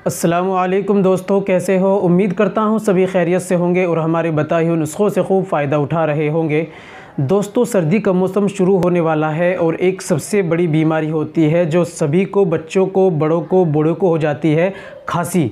अस्सलामुअलैकुम दोस्तों, कैसे हो। उम्मीद करता हूँ सभी खैरियत से होंगे और हमारे बताए हुए नुस्खों से खूब फ़ायदा उठा रहे होंगे। दोस्तों, सर्दी का मौसम शुरू होने वाला है और एक सबसे बड़ी बीमारी होती है जो सभी को, बच्चों को, बड़ों को, बूढ़ों को हो जाती है, खांसी।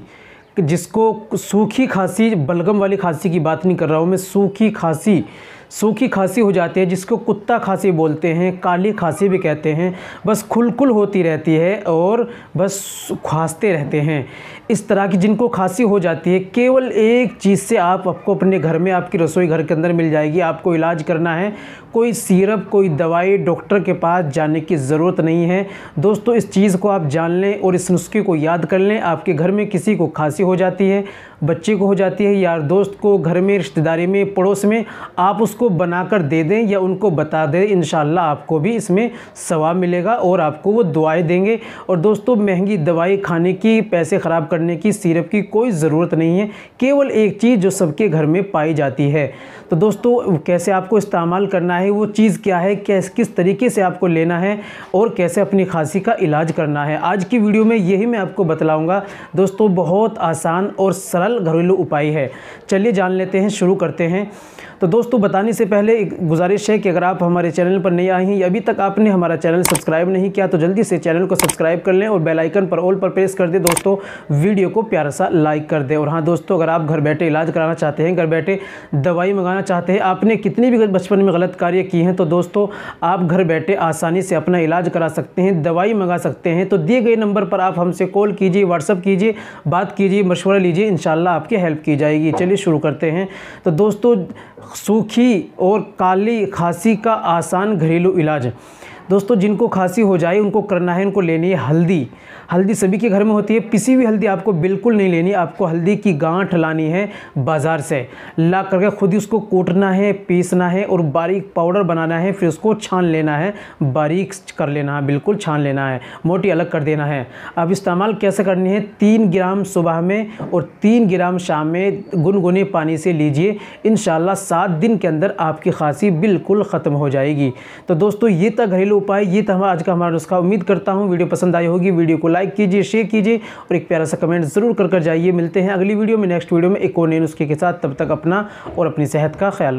जिसको सूखी खांसी, बलगम वाली खांसी की बात नहीं कर रहा हूँ मैं, सूखी खांसी हो जाती है, जिसको कुत्ता खांसी बोलते हैं, काली खांसी भी कहते हैं। बस खुलकुल होती रहती है और बस खांसते रहते हैं। इस तरह की जिनको खांसी हो जाती है, केवल एक चीज़ से आपको अपने घर में, आपकी रसोई घर के अंदर मिल जाएगी। आपको इलाज करना है, कोई सिरप, कोई दवाई, डॉक्टर के पास जाने की ज़रूरत नहीं है। दोस्तों, इस चीज़ को आप जान लें और इस नुस्खे को याद कर लें। आपके घर में किसी को खांसी हो जाती है, बच्चे को हो जाती है, यार दोस्त को, घर में, रिश्तेदारी में, पड़ोस में, आप उसको बनाकर दे दें या उनको बता दें। इंशाल्लाह आपको भी इसमें सवाब मिलेगा और आपको वो दुआएं देंगे। और दोस्तों, महंगी दवाई खाने की, पैसे ख़राब करने की, सिरप की कोई ज़रूरत नहीं है। केवल एक चीज़ जो सबके घर में पाई जाती है। तो दोस्तों, कैसे आपको इस्तेमाल करना है, वो चीज़ क्या है, किस तरीके से आपको लेना है और कैसे अपनी खांसी का इलाज करना है, आज की वीडियो में यही मैं आपको बतलाऊंगा। दोस्तों, बहुत आसान और सरल घरेलू उपाय है। चलिए जान लेते हैं, शुरू करते हैं। तो दोस्तों, बताने से पहले एक गुजारिश है कि अगर आप हमारे चैनल पर नए आए हैं या अभी तक आपने हमारा चैनल सब्सक्राइब नहीं किया तो जल्दी से चैनल को सब्सक्राइब कर लें और बेल आइकन पर ऑल पर प्रेस कर दें। दोस्तों, वीडियो को प्यारा सा लाइक कर दें। और हाँ दोस्तों, अगर आप घर बैठे इलाज कराना चाहते हैं, घर बैठे दवाई मंगाना चाहते हैं, आपने कितनी भी बचपन में गलत कार्य की हैं, तो दोस्तों आप घर बैठे आसानी से अपना इलाज करा सकते हैं, दवाई मंगा सकते हैं। तो दिए गए नंबर पर आप हमसे कॉल कीजिए, व्हाट्सअप कीजिए, बात कीजिए, मशवरा लीजिए, इंशाल्लाह आपकी हेल्प की जाएगी। चलिए शुरू करते हैं। तो दोस्तों, सूखी और काली खांसी का आसान घरेलू इलाज। दोस्तों, जिनको खांसी हो जाए उनको करना है, उनको लेनी है हल्दी। हल्दी सभी के घर में होती है। पिसी हुई हल्दी आपको बिल्कुल नहीं लेनी। आपको हल्दी की गांठ लानी है बाज़ार से, ला करके खुद ही उसको कूटना है, पीसना है और बारीक पाउडर बनाना है। फिर उसको छान लेना है, बारीक कर लेना है, बिल्कुल छान लेना है, मोटी अलग कर देना है। अब इस्तेमाल कैसे करनी है, 3 ग्राम सुबह में और 3 ग्राम शाम में गुनगुने पानी से लीजिए। इंशाल्लाह 7 दिन के अंदर आपकी खांसी बिल्कुल ख़त्म हो जाएगी। तो दोस्तों, ये था घरेलू उपाय, ये था आज का हमारा नुस्खा। उम्मीद करता हूँ वीडियो पसंद आई होगी। वीडियो को लाइक कीजिए, शेयर कीजिए और एक प्यारा सा कमेंट ज़रूर कर जाइए। मिलते हैं अगली वीडियो में, नेक्स्ट वीडियो में एक और नए नुस्खे के साथ। तब तक अपना और अपनी सेहत का ख्याल रखें।